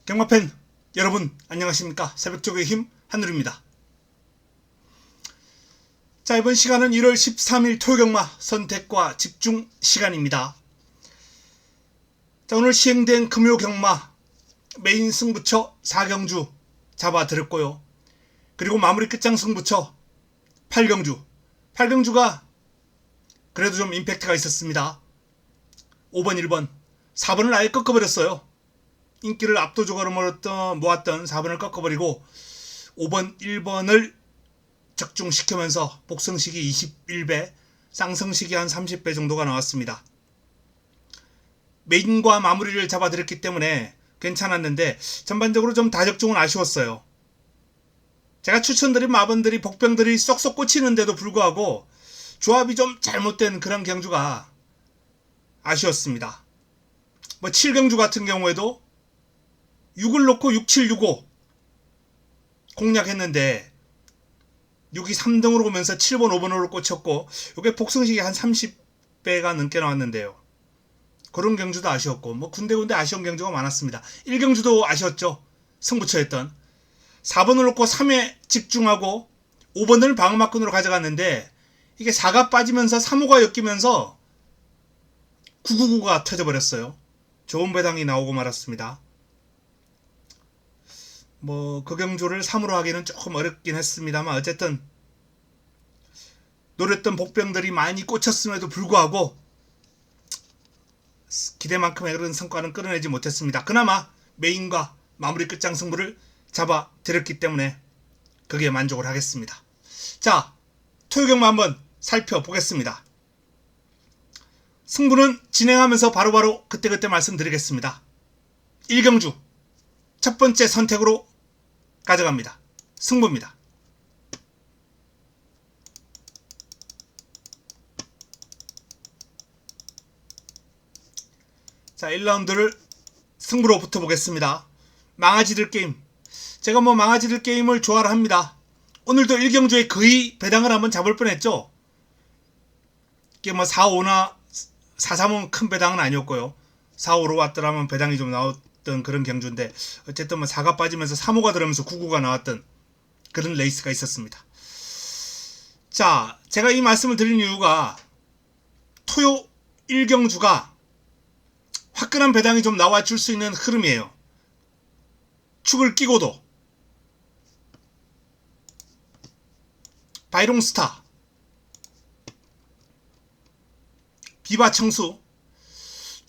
경마팬 여러분 안녕하십니까. 새벽쪽의 힘 한누리입니다. 자, 이번 시간은 1월 13일 토요경마 선택과 집중 시간입니다. 자, 오늘 시행된 금요경마 메인 승부처 4경주 잡아드렸고요. 그리고 마무리 끝장 승부처 8경주가 그래도 좀 임팩트가 있었습니다. 5번 1번 4번을 아예 꺾어버렸어요. 인기를 압도적으로 모았던 4번을 꺾어버리고 5번 1번을 적중시키면서 복승식이 21배, 쌍승식이 한 30배 정도가 나왔습니다. 메인과 마무리를 잡아드렸기 때문에 괜찮았는데 전반적으로 좀 다적중은 아쉬웠어요. 제가 추천드린 마번들이 복병들이 쏙쏙 꽂히는데도 불구하고 조합이 좀 잘못된 그런 경주가 아쉬웠습니다. 7경주 같은 경우에도 6을 놓고 6, 7, 6, 5 공략했는데 6이 3등으로 오면서 7번, 5번으로 꽂혔고 이게 복승식이 한 30배가 넘게 나왔는데요. 그런 경주도 아쉬웠고 군데군데 아쉬운 경주가 많았습니다. 1경주도 아쉬웠죠. 승부처였던 4번을 놓고 3회 집중하고 5번을 방어막근으로 가져갔는데 이게 4가 빠지면서 3호가 엮이면서 999가 터져버렸어요. 좋은 배당이 나오고 말았습니다. 그 경주를 3으로 하기는 조금 어렵긴 했습니다만 어쨌든 노렸던 복병들이 많이 꽂혔음에도 불구하고 기대만큼의 그런 성과는 끌어내지 못했습니다. 그나마 메인과 마무리 끝장 승부를 잡아드렸기 때문에 거기에 만족을 하겠습니다. 자, 토요경마 한번 살펴보겠습니다. 승부는 진행하면서 바로바로 그때그때 말씀드리겠습니다. 1경주 첫 번째 선택으로 가져갑니다. 승부입니다. 자, 1라운드를 승부로 붙어보겠습니다. 망아지들 게임. 제가 망아지들 게임을 좋아를 합니다. 오늘도 1경주에 거의 배당을 한번 잡을 뻔했죠. 이게 4-5나 4-3은 큰 배당은 아니었고요. 4-5로 왔더라면 배당이 좀 나왔던 그런 경주인데 어쨌든 4가 빠지면서 3호가 들어오면서 9구가 나왔던 그런 레이스가 있었습니다. 자, 제가 이 말씀을 드린 이유가 토요 1경주가 화끈한 배당이 좀 나와줄 수 있는 흐름이에요. 축을 끼고도 바이롱스타, 비바청수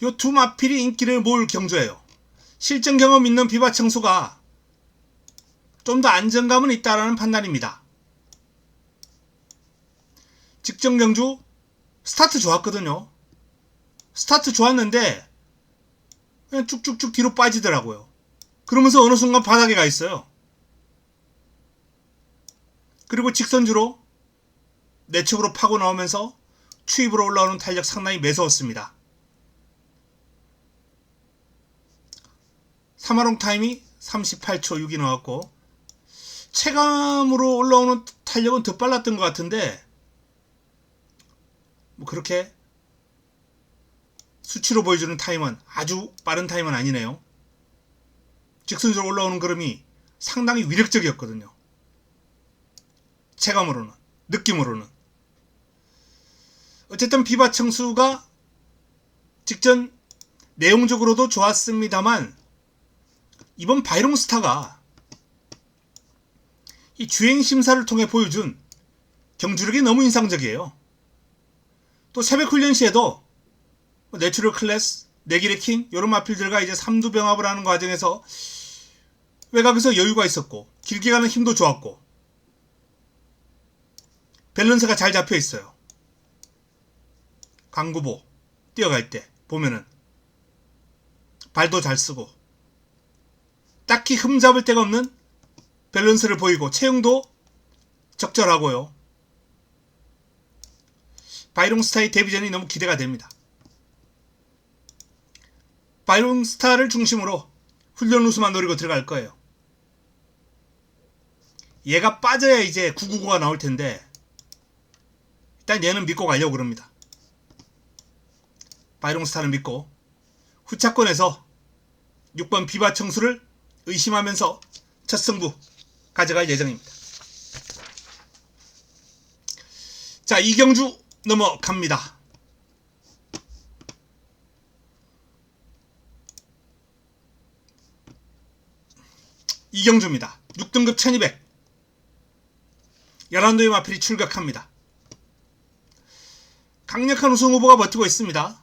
요 두 마필이 인기를 모을 경주예요. 실전 경험 있는 비바청수가 좀 더 안정감은 있다라는 판단입니다. 직전 경주 스타트 좋았거든요. 스타트 좋았는데 그냥 쭉쭉쭉 뒤로 빠지더라고요. 그러면서 어느 순간 바닥에 가 있어요. 그리고 직선주로 내측으로 파고 나오면서 추입으로 올라오는 탄력 상당히 매서웠습니다. 3화롱 타임이 38초 6이 나왔고 체감으로 올라오는 탄력은 더 빨랐던 것 같은데 그렇게 수치로 보여주는 타임은 아주 빠른 타임은 아니네요. 직선주로 올라오는 걸음이 상당히 위력적이었거든요. 체감으로는, 느낌으로는. 어쨌든 비바청수가 직전 내용적으로도 좋았습니다만 이번 바이롱스타가 이 주행심사를 통해 보여준 경주력이 너무 인상적이에요. 또 새벽훈련 시에도 내추럴 클래스, 내길의 킹 이런 마필들과 이제 삼두병합을 하는 과정에서 외곽에서 여유가 있었고 길게 가는 힘도 좋았고 밸런스가 잘 잡혀 있어요. 강구보 뛰어갈 때 보면은 발도 잘 쓰고 딱히 흠잡을 데가 없는 밸런스를 보이고 체형도 적절하고요. 바이롱스타의 데뷔전이 너무 기대가 됩니다. 바이롱스타를 중심으로 훈련 우수만 노리고 들어갈 거예요. 얘가 빠져야 이제 999가 나올 텐데 일단 얘는 믿고 가려고 그럽니다. 바이롱스타를 믿고 후차권에서 6번 비바청수를 의심하면서 첫 승부 가져갈 예정입니다. 자, 이경주 넘어갑니다. 이경주입니다. 6등급 1200. 11도의 마필이 출격합니다. 강력한 우승 후보가 버티고 있습니다.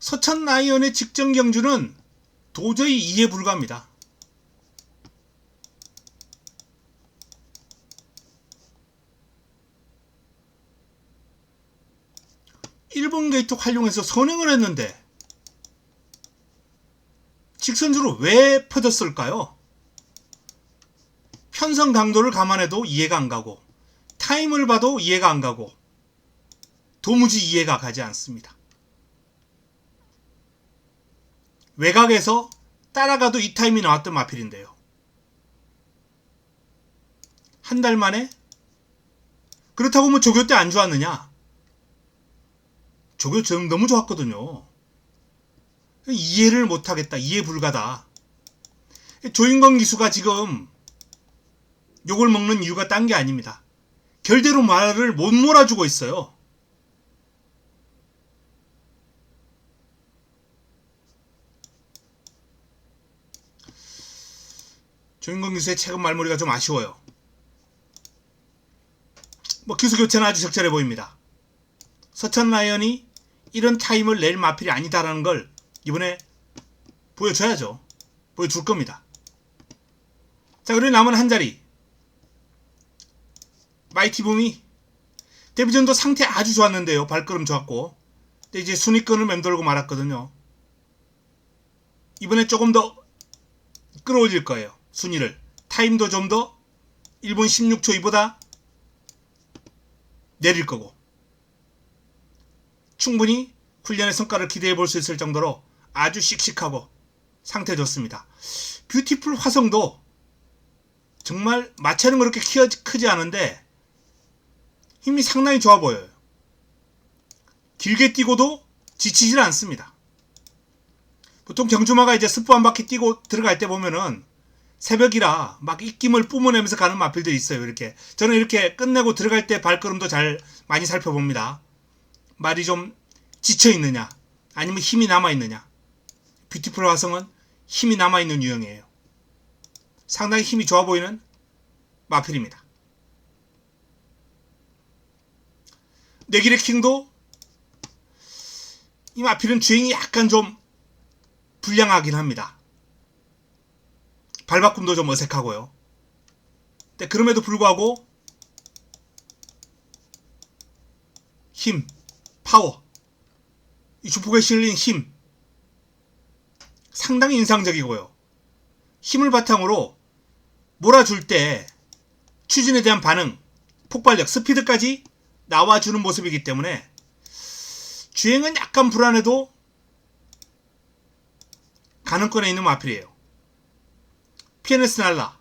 서천 라이언의 직전 경주는 도저히 이해 불가합니다. 일본 게이트 활용해서 선행을 했는데 직선주로 왜 퍼졌을까요? 편성 강도를 감안해도 이해가 안 가고 타임을 봐도 이해가 안 가고 도무지 이해가 가지 않습니다. 외곽에서 따라가도 이 타임이 나왔던 마필인데요. 한 달 만에? 그렇다고 뭐 조교 때 안 좋았느냐? 조교 전 너무 좋았거든요. 이해를 못하겠다. 이해 불가다. 조인권 기수가 지금 욕을 먹는 이유가 딴 게 아닙니다. 결대로 말을 못 몰아주고 있어요. 조인권 기수의 최근 말머리가 좀 아쉬워요. 뭐 기수 교체는 아주 적절해 보입니다. 서천 라이언이 이런 타임을 낼 마필이 아니다라는 걸 이번에 보여줘야죠. 보여줄 겁니다. 자, 그리고 남은 한 자리. 마이티붐이 데뷔전도 상태 아주 좋았는데요. 발걸음 좋았고. 근데 이제 순위권을 맴돌고 말았거든요. 이번에 조금 더 끌어올릴 거예요. 순위를. 타임도 좀 더 1분 16초 이보다 내릴 거고. 충분히 훈련의 성과를 기대해 볼 수 있을 정도로 아주 씩씩하고 상태 좋습니다. 뷰티풀 화성도 정말 마찰은 그렇게 크지 않은데 힘이 상당히 좋아 보여요. 길게 뛰고도 지치질 않습니다. 보통 경주마가 이제 스프 한 바퀴 뛰고 들어갈 때 보면은 새벽이라 막 입김을 뿜어내면서 가는 마필들이 있어요. 이렇게 저는 이렇게 끝내고 들어갈 때 발걸음도 잘 많이 살펴봅니다. 말이 좀 지쳐 있느냐 아니면 힘이 남아 있느냐. 뷰티풀 화성은 힘이 남아 있는 유형이에요. 상당히 힘이 좋아 보이는 마필입니다. 내길의 킹도 이 마필은 주행이 약간 좀 불량하긴 합니다. 발바꿈도 좀 어색하고요. 근데 그럼에도 불구하고 힘, 파워, 이 주폭에 실린 힘 상당히 인상적이고요. 힘을 바탕으로 몰아줄 때 추진에 대한 반응, 폭발력, 스피드까지 나와주는 모습이기 때문에 주행은 약간 불안해도 가능권에 있는 마필이에요. PNS 날라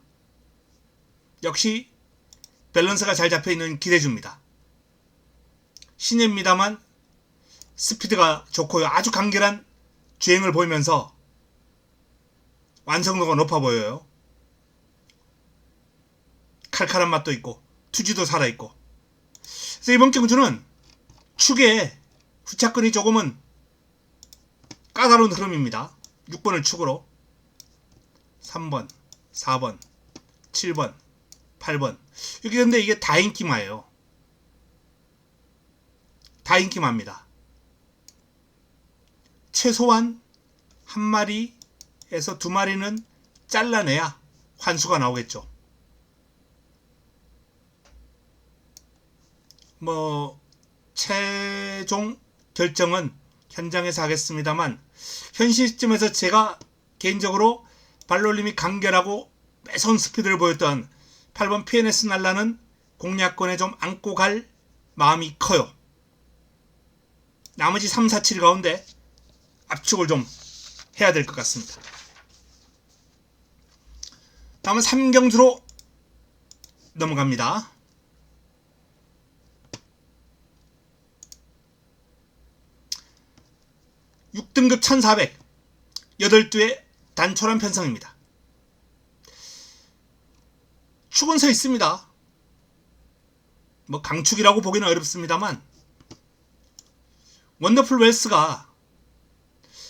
역시 밸런스가 잘 잡혀있는 기대주입니다. 신예입니다만 스피드가 좋고요. 아주 간결한 주행을 보이면서 완성도가 높아 보여요. 칼칼한 맛도 있고 투지도 살아있고. 그래서 이번 경주는 축에 후차권이 조금은 까다로운 흐름입니다. 6번을 축으로 3번, 4번, 7번, 8번. 여기 근데 이게 다인기마예요. 다인기마입니다. 최소한 한 마리에서 두 마리는 잘라내야 환수가 나오겠죠. 뭐 최종 결정은 현장에서 하겠습니다만 현 시점에서 제가 개인적으로 발놀림이 간결하고 매서운 스피드를 보였던 8번 PNS 날라는 공략권에 좀 안고 갈 마음이 커요. 나머지 3, 4, 7 가운데 압축을 좀 해야 될 것 같습니다. 다음은 3경주로 넘어갑니다. (6등급) 1400 8두의 단촐한 편성입니다. 축은 서 있습니다. 뭐 강축이라고 보기는 어렵습니다만 원더풀 웰스가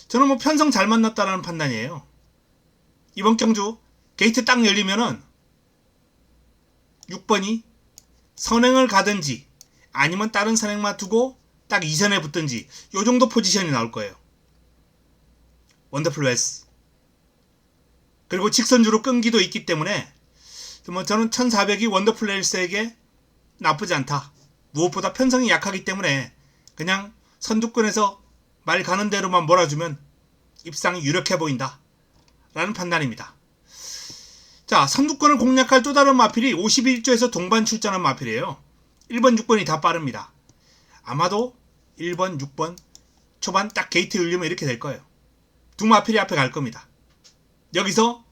저는 뭐 편성 잘 만났다라는 판단이에요. 이번 경주 게이트 딱 열리면은 6번이 선행을 가든지 아니면 다른 선행만 두고 딱 2선에 붙든지 요 정도 포지션이 나올 거예요. 원더풀 웰스. 그리고 직선주로 끈기도 있기 때문에 뭐 저는 1400이 원더풀 웰스에게 나쁘지 않다. 무엇보다 편성이 약하기 때문에 그냥 선두권에서 말 가는 대로만 몰아주면 입상이 유력해 보인다 라는 판단입니다. 자, 선두권을 공략할 또 다른 마필이 51조에서 동반 출전한 마필이에요. 1번, 6번이 다 빠릅니다. 아마도 1번, 6번 초반 딱 게이트 열리면 이렇게 될 거예요. 두 마필이 앞에 갈 겁니다. 여기서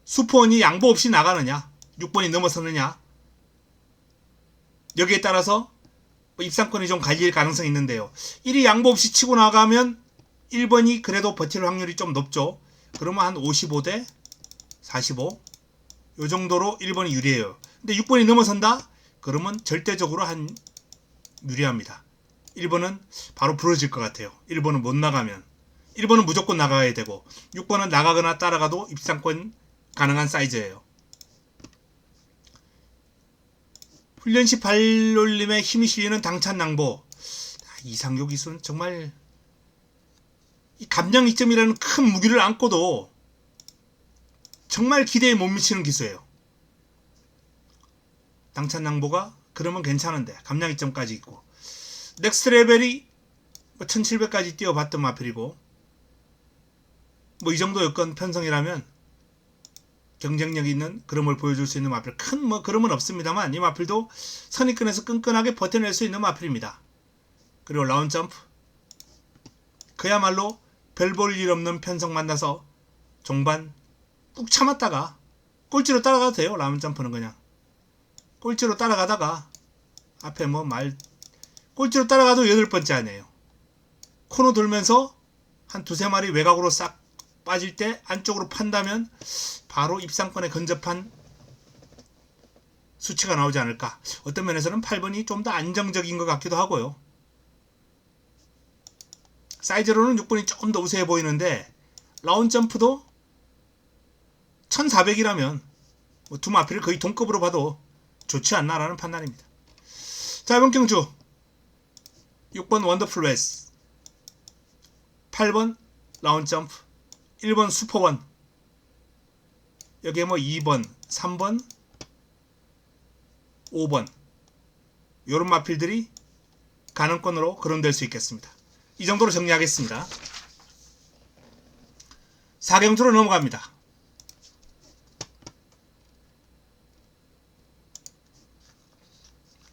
슈퍼원이 양보 없이 나가느냐 6번이 넘어서느냐 여기에 따라서 입상권이 좀 갈릴 가능성이 있는데요. 1이 양보 없이 치고 나가면 1번이 그래도 버틸 확률이 좀 높죠. 그러면 한 55대 45 요 정도로 1번이 유리해요. 근데 6번이 넘어선다? 그러면 절대적으로 한 유리합니다. 1번은 바로 부러질 것 같아요. 1번은 못 나가면 1번은 무조건 나가야 되고 6번은 나가거나 따라가도 입상권 가능한 사이즈예요. 훈련시 발놀림에 힘이 실리는 당찬낭보. 이상교 기수는 정말 이 감량 이점이라는 큰 무기를 안고도 정말 기대에 못 미치는 기수예요. 당찬낭보가 그러면 괜찮은데 감량 이점까지 있고 넥스트 레벨이 1700까지 뛰어봤던 마필이고 뭐 이 정도 여건 편성이라면 경쟁력 있는 그럼을 보여줄 수 있는 마필. 큰 뭐 그럼은 없습니다만 이 마필도 선입근에서 끈끈하게 버텨낼 수 있는 마필입니다. 그리고 라운드 점프 그야말로 별 볼 일 없는 편성 만나서 종반 꾹 참았다가 꼴찌로 따라가도 돼요. 라운드 점프는 그냥 꼴찌로 따라가다가 앞에 뭐 말 꼴찌로 따라가도 8번째 아니에요. 코너 돌면서 한 두세 마리 외곽으로 싹 빠질 때 안쪽으로 판다면 바로 입상권에 근접한 수치가 나오지 않을까. 어떤 면에서는 8번이 좀 더 안정적인 것 같기도 하고요. 사이즈로는 6번이 조금 더 우세해 보이는데 라운드 점프도 1400이라면 뭐 두 마필을 거의 동급으로 봐도 좋지 않나라는 판단입니다. 자, 이번 경주 6번 원더풀 웰스 8번 라운드 점프 1번 슈퍼원 여기에 뭐 2번 3번 5번 요런 마필들이 가능권으로 거론될 수 있겠습니다. 이 정도로 정리하겠습니다. 4경주로 넘어갑니다.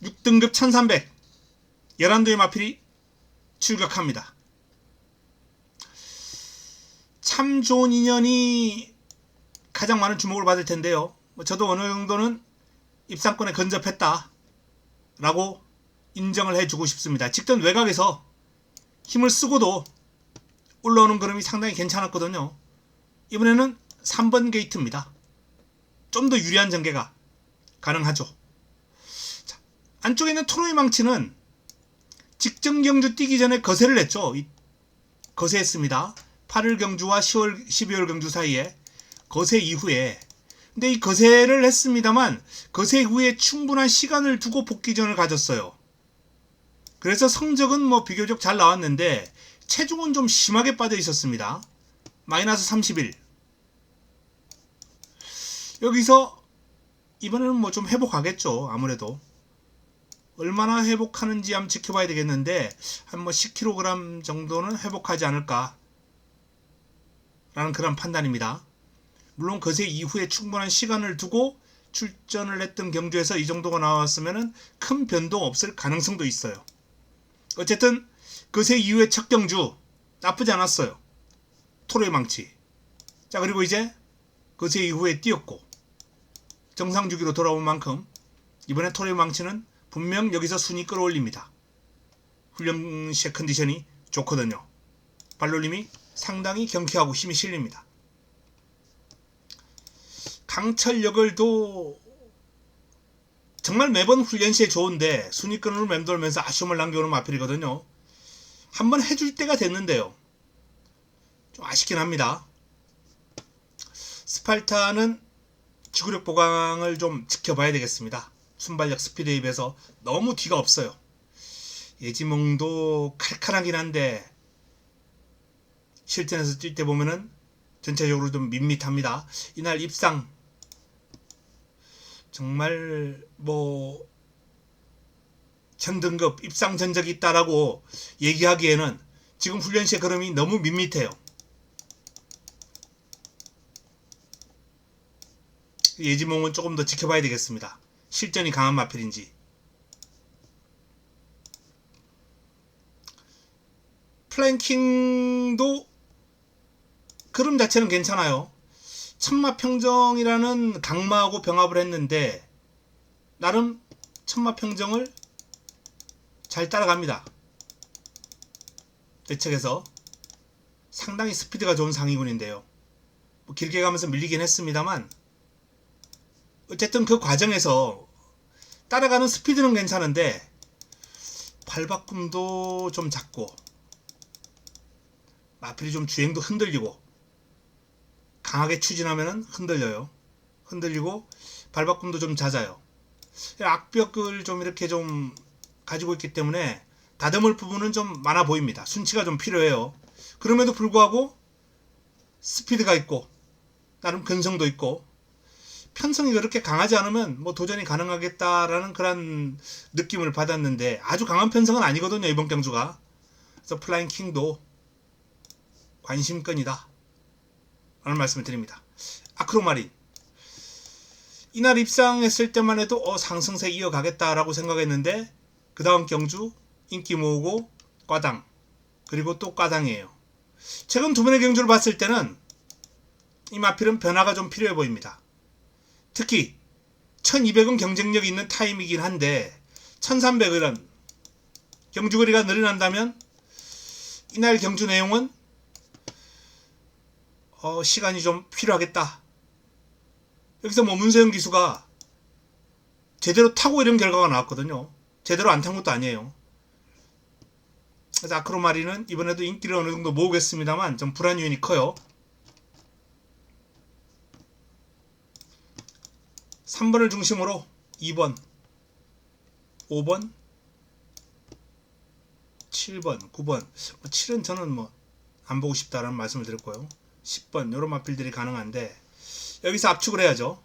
6등급 1300 11도의 마필이 출격합니다. 참 좋은 인연이 가장 많은 주목을 받을 텐데요. 저도 어느 정도는 입상권에 근접했다 라고 인정을 해주고 싶습니다. 직전 외곽에서 힘을 쓰고도 올라오는 그림이 상당히 괜찮았거든요. 이번에는 3번 게이트입니다. 좀 더 유리한 전개가 가능하죠. 자, 안쪽에 있는 토로이 망치는 직전 경주 뛰기 전에 거세를 했죠. 거세했습니다. 8월 경주와 12월 경주 사이에 거세 이후에. 근데 이 거세를 했습니다만 거세 후에 충분한 시간을 두고 복귀전을 가졌어요. 그래서 성적은 뭐 비교적 잘 나왔는데 체중은 좀 심하게 빠져 있었습니다. 마이너스 31. 여기서 이번에는 뭐 좀 회복하겠죠. 아무래도 얼마나 회복하는지 한번 지켜봐야 되겠는데 한 뭐 10kg 정도는 회복하지 않을까 라는 그런 판단입니다. 물론 거세 이후에 충분한 시간을 두고 출전을 했던 경주에서 이 정도가 나왔으면 큰 변동 없을 가능성도 있어요. 어쨌든 거세 이후에 첫 경주 나쁘지 않았어요. 토로의 망치. 자, 그리고 이제 거세 이후에 뛰었고 정상 주기로 돌아온 만큼 이번에 토로의 망치는 분명 여기서 순위 끌어올립니다. 훈련 시의 컨디션이 좋거든요. 발놀림이 상당히 경쾌하고 힘이 실립니다. 강철역을도 정말 매번 훈련 시에 좋은데 순위권으로 맴돌면서 아쉬움을 남겨오는 마필이거든요. 한번 해줄 때가 됐는데요. 좀 아쉽긴 합니다. 스팔타는 지구력 보강을 좀 지켜봐야 되겠습니다. 순발력 스피드에 비해서 너무 뒤가 없어요. 예지몽도 칼칼하긴 한데 실전에서 뛸 때 보면은 전체적으로 좀 밋밋합니다. 이날 입상 정말 뭐 전등급 입상 전적이 있다라고 얘기하기에는 지금 훈련 시의 걸음이 너무 밋밋해요. 예지몽은 조금 더 지켜봐야 되겠습니다. 실전이 강한 마필인지. 플랭킹도 그림 자체는 괜찮아요. 천마평정이라는 강마하고 병합을 했는데 나름 천마평정을 잘 따라갑니다. 대책에서 상당히 스피드가 좋은 상위군인데요. 뭐 길게 가면서 밀리긴 했습니다만 어쨌든 그 과정에서 따라가는 스피드는 괜찮은데 발바꿈도 좀 작고 마필이 좀 주행도 흔들리고 강하게 추진하면 흔들려요. 흔들리고 발바꿈도 좀 잦아요. 악벽을 좀 이렇게 좀 가지고 있기 때문에 다듬을 부분은 좀 많아 보입니다. 순치가 좀 필요해요. 그럼에도 불구하고 스피드가 있고 나름 근성도 있고 편성이 그렇게 강하지 않으면 뭐 도전이 가능하겠다라는 그런 느낌을 받았는데 아주 강한 편성은 아니거든요, 이번 경주가. 그래서 플라잉 킹도 관심권이다 라는 말씀을 드립니다. 아크로마린 이날 입상했을 때만 해도 상승세 이어가겠다라고 생각했는데 그 다음 경주 인기 모으고 과당, 그리고 또 과당이에요. 최근 두 번의 경주를 봤을 때는 이 마필은 변화가 좀 필요해 보입니다. 특히 1200은 경쟁력이 있는 타임이긴 한데 1300은 경주거리가 늘어난다면 이날 경주 내용은 시간이 좀 필요하겠다. 여기서 뭐 문세영 기수가 제대로 타고 이런 결과가 나왔거든요. 제대로 안 탄 것도 아니에요. 그래서 아크로마린은 이번에도 인기를 어느 정도 모으겠습니다만 좀 불안 요인이 커요. 3번을 중심으로 2번, 5번, 7번, 9번 7은 저는 뭐 안 보고 싶다라는 말씀을 드렸고요. 10번 이런 마필들이 가능한데 여기서 압축을 해야죠.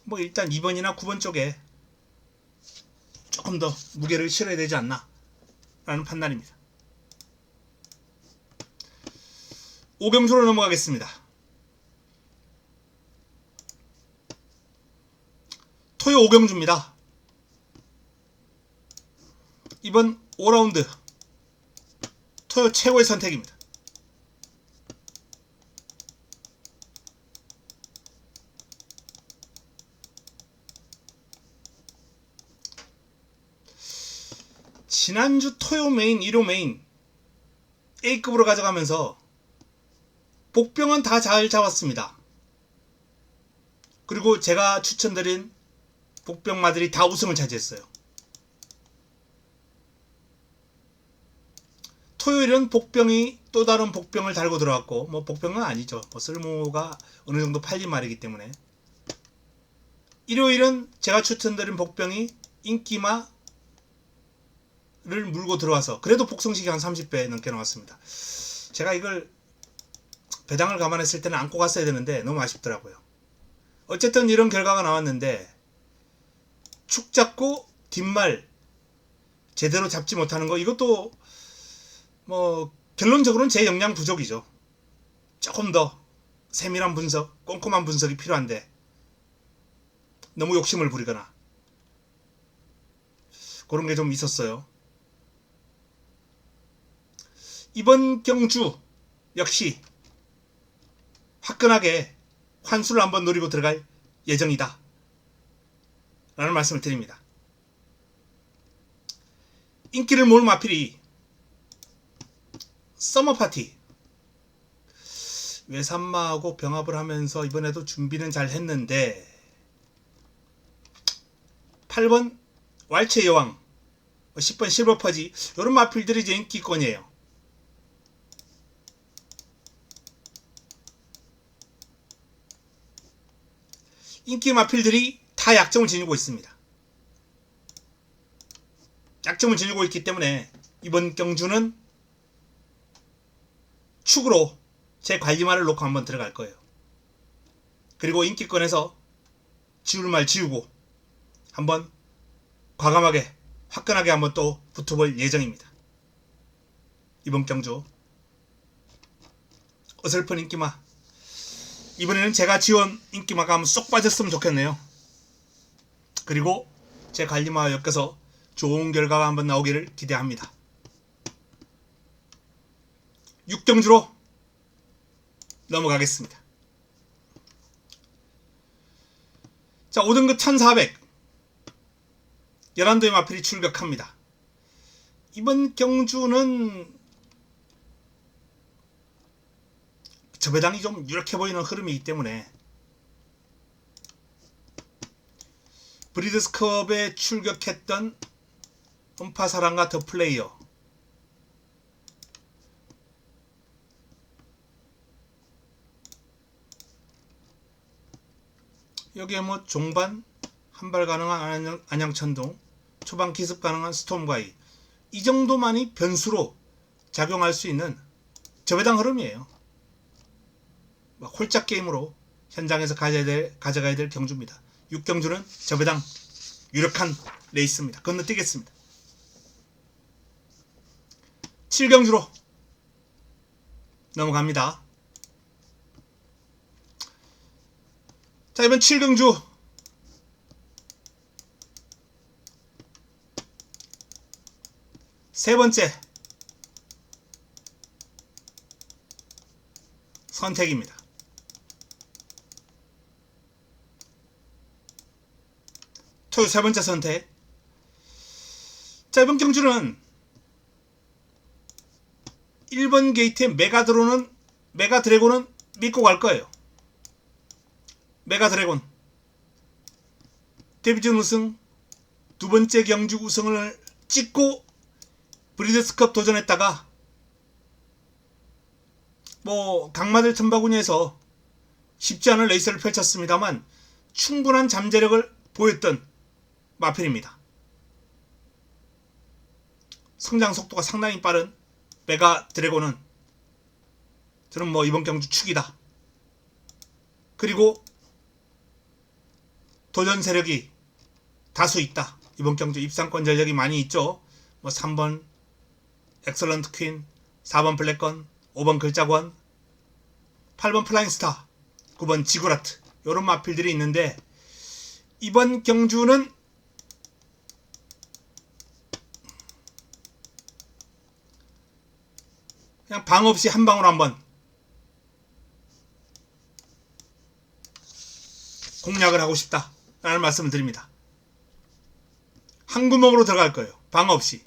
뭐 일단 2번이나 9번 쪽에 조금 더 무게를 실어야 되지 않나 라는 판단입니다. 5경주로 넘어가겠습니다. 토요 5경주입니다. 이번 5라운드 토요 최고의 선택입니다. 지난주 토요 메인, 1호 메인 A급으로 가져가면서 복병은 다 잘 잡았습니다. 그리고 제가 추천드린 복병마들이 다 우승을 차지했어요. 토요일은 복병이 또 다른 복병을 달고 들어왔고 뭐 복병은 아니죠. 뭐 쓸모가 어느 정도 팔린 말이기 때문에. 일요일은 제가 추천드린 복병이 인기마를 물고 들어와서 그래도 복성식이 한 30배 넘게 나왔습니다. 제가 이걸 배당을 감안했을 때는 안고 갔어야 되는데 너무 아쉽더라고요. 어쨌든 이런 결과가 나왔는데 축 잡고 뒷말 제대로 잡지 못하는 거 이것도 뭐 결론적으로는 제 역량 부족이죠. 조금 더 세밀한 분석, 꼼꼼한 분석이 필요한데 너무 욕심을 부리거나 그런 게 좀 있었어요. 이번 경주 역시 화끈하게 환수를 한번 노리고 들어갈 예정이다 라는 말씀을 드립니다. 인기를 모을 마필이 서머파티 외삼마하고 병합을 하면서 이번에도 준비는 잘 했는데 8번 왈츠의 여왕, 10번 실버퍼지, 이런 마필들이 이제 인기권이에요. 인기 마필들이 다 약점을 지니고 있습니다. 약점을 지니고 있기 때문에 이번 경주는 축으로 제 관리말을 놓고 한번 들어갈 거예요. 그리고 인기권에서 지울 말 지우고 한번 과감하게 화끈하게 한번 또 붙어볼 예정입니다. 이번 경주 어설픈 인기마, 이번에는 제가 지원 인기마가 한번 쏙 빠졌으면 좋겠네요. 그리고 제 관리마와 엮여서 좋은 결과가 한번 나오기를 기대합니다. 6경주로 넘어가겠습니다. 자, 5등급 1400 11도의 마필이 출격합니다. 이번 경주는 저 배당이 좀 유력해 보이는 흐름이기 때문에 브리드스컵에 출격했던 음파사랑과 더 플레이어, 여기에 뭐 종반 한발 가능한 안양천둥, 초반 기습 가능한 스톰가이, 이 정도만이 변수로 작용할 수 있는 저배당 흐름이에요. 홀짝 게임으로 현장에서 가져가야 될 경주입니다. 6경주는 저배당 유력한 레이스입니다. 건너뛰겠습니다. 7경주로 넘어갑니다. 자, 이번 7경주 세 번째 선택입니다. 초유 세 번째 선택. 자, 이번 경주는 1번 게이트의 메가 드래곤은 믿고 갈 거예요. 메가 드래곤 데뷔전 우승, 두 번째 경주 우승을 찍고 브리드스컵 도전했다가 뭐 강마들 틈바구니에서 쉽지 않은 레이스를 펼쳤습니다만 충분한 잠재력을 보였던 마필입니다. 성장 속도가 상당히 빠른 메가 드래곤은 저는 뭐 이번 경주 축이다. 그리고 도전 세력이 다수 있다. 이번 경주 입상권 전력이 많이 있죠. 뭐 3번 엑설런트 퀸, 4번 블랙건, 5번 글자권, 8번 플라잉스타, 9번 지구라트, 요런 마필들이 있는데 이번 경주는 그냥 방 없이 한 방으로 한번 공략을 하고 싶다 라는 말씀을 드립니다. 한 구멍으로 들어갈 거예요. 방 없이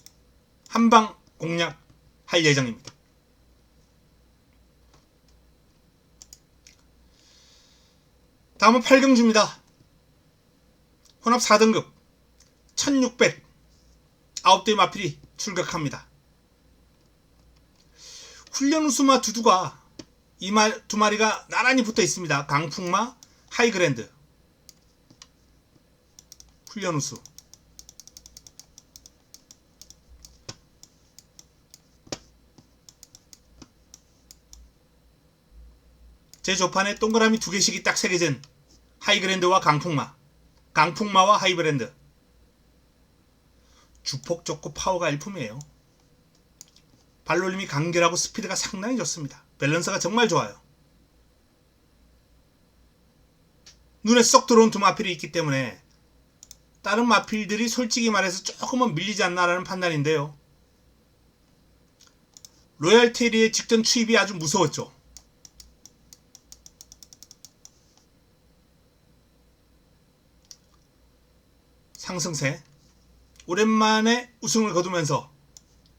한 방 공략할 예정입니다. 다음은 8경주입니다. 혼합 4등급 1600 9대의 마필이 출격합니다. 훈련 우수마 두두가 두 마리가 나란히 붙어 있습니다. 강풍마, 하이그랜드. 훈련 우수. 제 조판에 동그라미 두 개씩이 딱 새겨진 하이그랜드와 강풍마, 강풍마와 하이브랜드. 주폭 좋고 파워가 일품이에요. 발놀림이 간결하고 스피드가 상당히 좋습니다. 밸런스가 정말 좋아요. 눈에 쏙 들어온 두 마필이 있기 때문에 다른 마필들이 솔직히 말해서 조금은 밀리지 않나라는 판단인데요. 로얄 테리의 직전 투입이 아주 무서웠죠. 상승세, 오랜만에 우승을 거두면서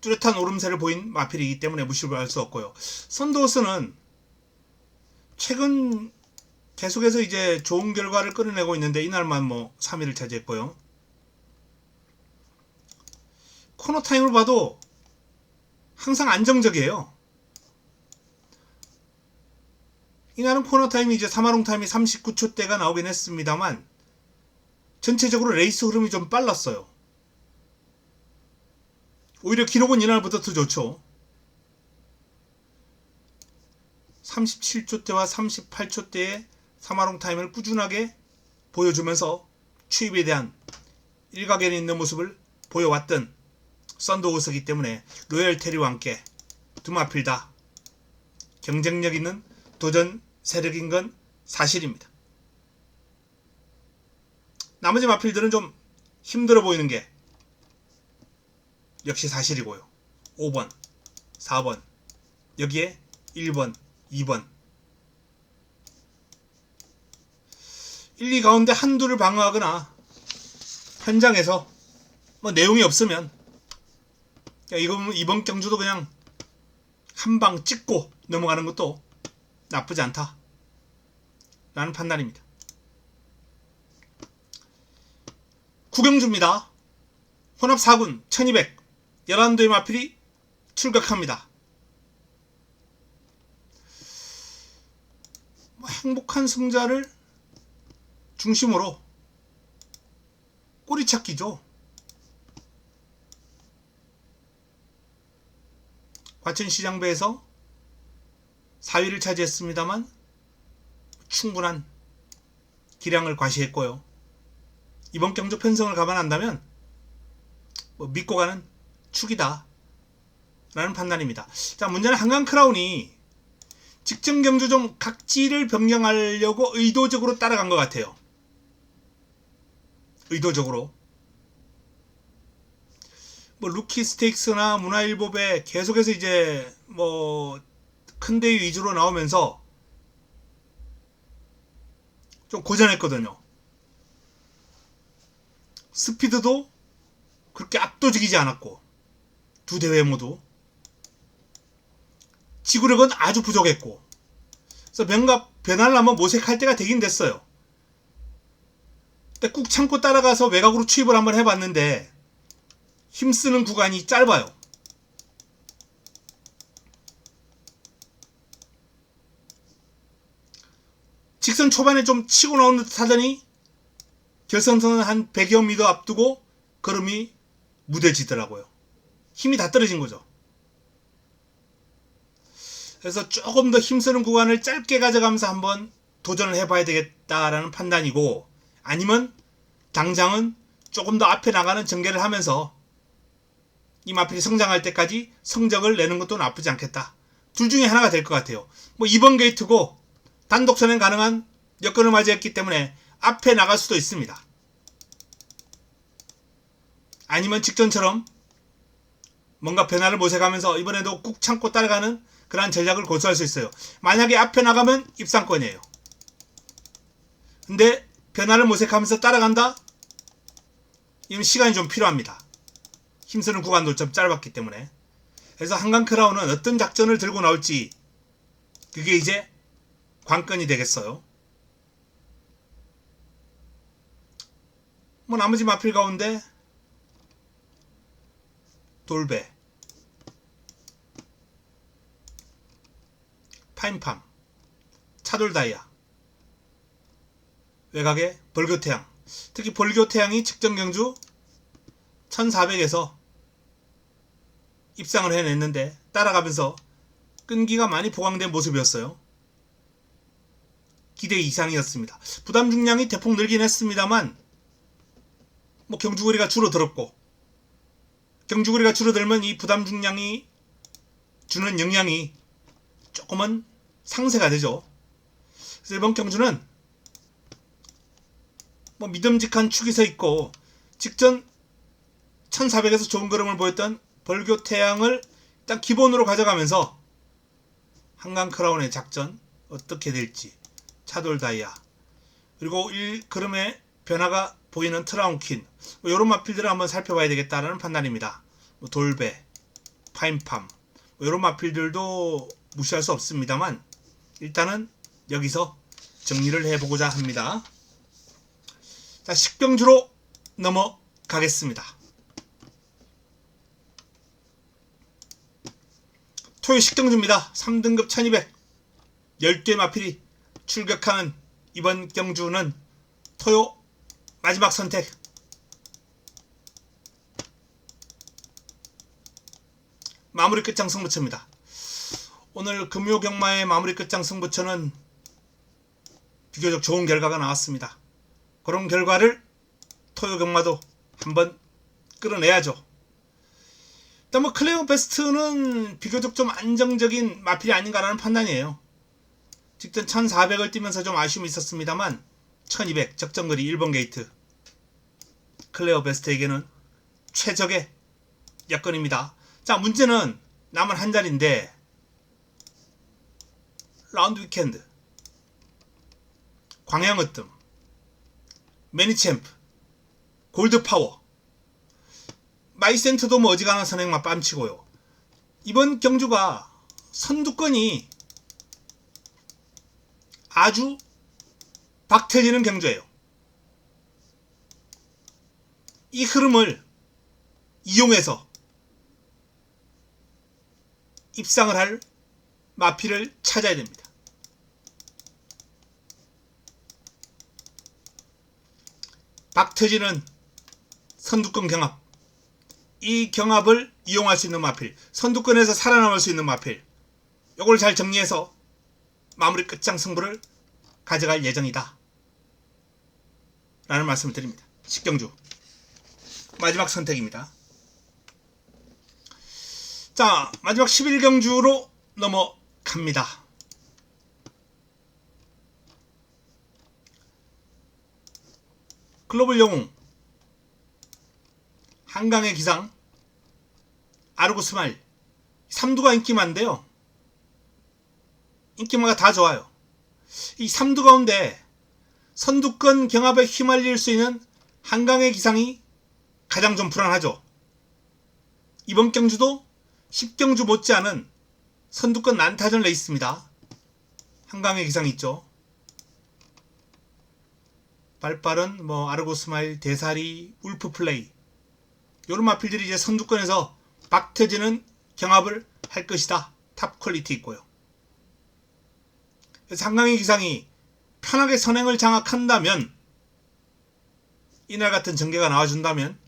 뚜렷한 오름세를 보인 마필이기 때문에 무시할 수 없고요. 선도우스는 최근 계속해서 이제 좋은 결과를 끌어내고 있는데 이날만 뭐 3위를 차지했고요. 코너 타임을 봐도 항상 안정적이에요. 이날은 코너 타임이 이제 3화롱 타임이 39초대가 나오긴 했습니다만 전체적으로 레이스 흐름이 좀 빨랐어요. 오히려 기록은 이날보다 더 좋죠. 37초대와 38초대의 3화롱 타임을 꾸준하게 보여주면서 추입에 대한 일가견이 있는 모습을 보여왔던 썬더호스이기 때문에 로열 테리와 함께 두 마필 다 경쟁력 있는 도전 세력인 건 사실입니다. 나머지 마필들은 좀 힘들어 보이는 게 역시 사실이고요. 5번, 4번, 여기에 1번, 2번 1, 2 가운데 한두를 방어하거나 현장에서 뭐 내용이 없으면 이번 경주도 그냥 한 방 찍고 넘어가는 것도 나쁘지 않다 라는 판단입니다. 구경주입니다. 혼합 4군 1200 11도의 마필이 출격합니다. 행복한 승자를 중심으로 꼬리찾기죠. 과천시장배에서 4위를 차지했습니다만 충분한 기량을 과시했고요. 이번 경주 편성을 감안한다면 뭐 믿고 가는 축이다 라는 판단입니다. 자, 문제는 한강크라운이 직전 경주 좀 각지를 변경하려고 의도적으로 따라간 것 같아요. 의도적으로 뭐 루키 스테이크스나 문화일보배 계속해서 이제 뭐 큰 대회 위주로 나오면서 좀 고전했거든요. 스피드도 그렇게 압도적이지 않았고 두 대회 모두 지구력은 아주 부족했고 그래서 뭔가 변화를 한번 모색할 때가 되긴 됐어요. 근데 꾹 참고 따라가서 외곽으로 추입을 한번 해봤는데 힘쓰는 구간이 짧아요. 직선 초반에 좀 치고 나오는 듯 하더니 결선선은 한 100여 미터 앞두고 걸음이 무뎌지더라고요. 힘이 다 떨어진 거죠. 그래서 조금 더 힘쓰는 구간을 짧게 가져가면서 한번 도전을 해봐야 되겠다라는 판단이고, 아니면 당장은 조금 더 앞에 나가는 전개를 하면서 이 마필이 성장할 때까지 성적을 내는 것도 나쁘지 않겠다. 둘 중에 하나가 될 것 같아요. 뭐 2번 게이트고 단독 선행 가능한 여건을 맞이했기 때문에 앞에 나갈 수도 있습니다. 아니면 직전처럼 뭔가 변화를 모색하면서 이번에도 꾹 참고 따라가는 그러한 전략을 고수할 수 있어요. 만약에 앞에 나가면 입상권이에요. 근데 변화를 모색하면서 따라간다? 이건 시간이 좀 필요합니다. 힘쓰는 구간도 좀 짧았기 때문에. 그래서 한강크라운은 어떤 작전을 들고 나올지 그게 이제 관건이 되겠어요. 뭐 나머지 마필 가운데 돌배, 파인팜, 차돌다이아, 외곽의 벌교태양, 특히 벌교태양이 직전 경주 1400에서 입상을 해냈는데 따라가면서 끈기가 많이 보강된 모습이었어요. 기대 이상이었습니다. 부담 중량이 대폭 늘긴 했습니다만 뭐 경주거리가 줄어들었고, 경주거리가 줄어들면 이 부담 중량이 주는 영향이 조금은 상쇄가 되죠. 그래서 이번 경주는 뭐 믿음직한 축이 서 있고 직전 1400에서 좋은 걸음을 보였던 벌교태양을 일단 기본으로 가져가면서 한강크라운의 작전 어떻게 될지, 차돌다이아, 그리고 1걸음의 변화가 보이는 트라운킨, 뭐 이런 마필들을 한번 살펴봐야 되겠다라는 판단입니다. 뭐 돌배, 파인팜, 뭐 이런 마필들도 무시할 수 없습니다만 일단은 여기서 정리를 해보고자 합니다. 자, 식경주로 넘어가겠습니다. 토요 식경주입니다. 3등급 1200 12의 마필이 출격하는 이번 경주는 토요 마지막 선택 마무리 끝장 승부처입니다. 오늘 금요경마의 마무리 끝장 승부처는 비교적 좋은 결과가 나왔습니다. 그런 결과를 토요경마도 한번 끌어내야죠. 일단 뭐 클레어 베스트는 비교적 좀 안정적인 마필이 아닌가라는 판단이에요. 직전 1400을 뛰면서 좀 아쉬움이 있었습니다만 1200 적정거리 1번 게이트 클레어 베스트에게는 최적의 여건입니다. 자, 문제는 남은 한 자리인데 라운드 위켄드 광양으뜸 매니챔프 골드파워 마이센트도 뭐 어지간한 선행만 뺨치고요. 이번 경주가 선두권이 아주 박태지는 경주예요. 이 흐름을 이용해서 입상을 할 마필을 찾아야 됩니다. 박태지는 선두권 경합, 이 경합을 이용할 수 있는 마필, 선두권에서 살아남을 수 있는 마필, 요걸 잘 정리해서 마무리 끝장 승부를 가져갈 예정이다 라는 말씀을 드립니다. 식경주 마지막 선택입니다. 자, 마지막 11경주로 넘어갑니다. 글로벌 영웅 한강의 기상 아르고스마일 3두가 인기만인데요. 인기마가 다 좋아요. 이 3두 가운데 선두권 경합에 휘말릴 수 있는 한강의 기상이 가장 좀 불안하죠. 이번 경주도 10경주 못지않은 선두권 난타전 레이스입니다. 한강의 기상이 있죠. 발빠른 뭐 아르고스마일, 대사리, 울프플레이 요런 마필들이 이제 선두권에서 박태지는 경합을 할 것이다. 탑 퀄리티 있고요. 그래서 한강의 기상이 편하게 선행을 장악한다면, 이날 같은 전개가 나와준다면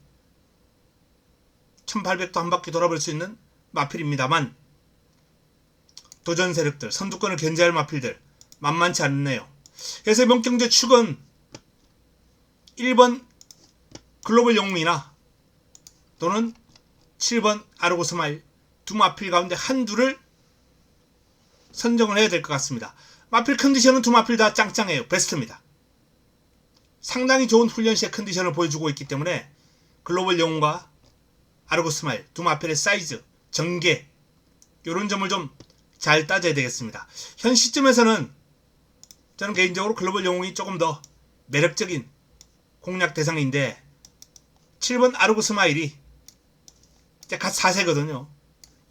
1800도 한 바퀴 돌아볼 수 있는 마필입니다만, 도전 세력들, 선두권을 견제할 마필들 만만치 않네요. 그래서 이번 경제 축은 1번 글로벌 영웅이나 또는 7번 아르고스마일 두 마필 가운데 한두를 선정을 해야 될 것 같습니다. 마필 컨디션은 두 마필 다 짱짱해요. 베스트입니다. 상당히 좋은 훈련 시의 컨디션을 보여주고 있기 때문에 글로벌 영웅과 아르고스마일 두 마필의 사이즈, 전개 이런 점을 좀 잘 따져야 되겠습니다. 현 시점에서는 저는 개인적으로 글로벌 영웅이 조금 더 매력적인 공략 대상인데, 7번 아르고스마일이 이제 갓 4세거든요.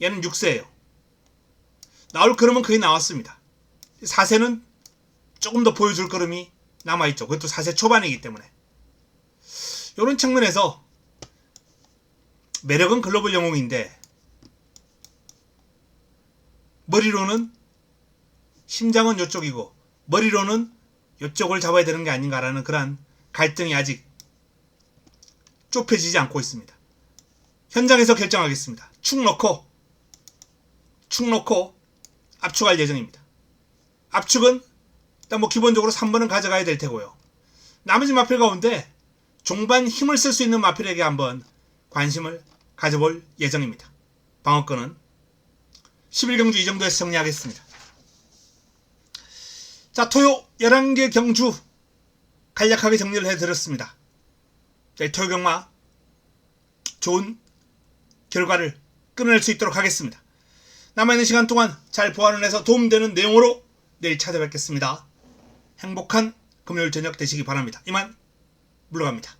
얘는 6세예요. 나올 걸음은 거의 나왔습니다. 4세는 조금 더 보여줄 걸음이 남아있죠. 그것도 4세 초반이기 때문에. 이런 측면에서 매력은 글로벌 영웅인데, 머리로는 심장은 이쪽이고 머리로는 이쪽을 잡아야 되는 게 아닌가라는 그런 갈등이 아직 좁혀지지 않고 있습니다. 현장에서 결정하겠습니다. 축 넣고 압축할 예정입니다. 압축은 일단 뭐 기본적으로 3번은 가져가야 될 테고요. 나머지 마필 가운데 종반 힘을 쓸 수 있는 마필에게 한번 관심을 가져볼 예정입니다. 방어권은 11경주 이 정도에서 정리하겠습니다. 자, 토요 11개 경주 간략하게 정리를 해드렸습니다. 토요 경마 좋은 결과를 끊어낼 수 있도록 하겠습니다. 남아있는 시간 동안 잘 보완을 해서 도움되는 내용으로 내일 찾아뵙겠습니다. 행복한 금요일 저녁 되시기 바랍니다. 이만 물러갑니다.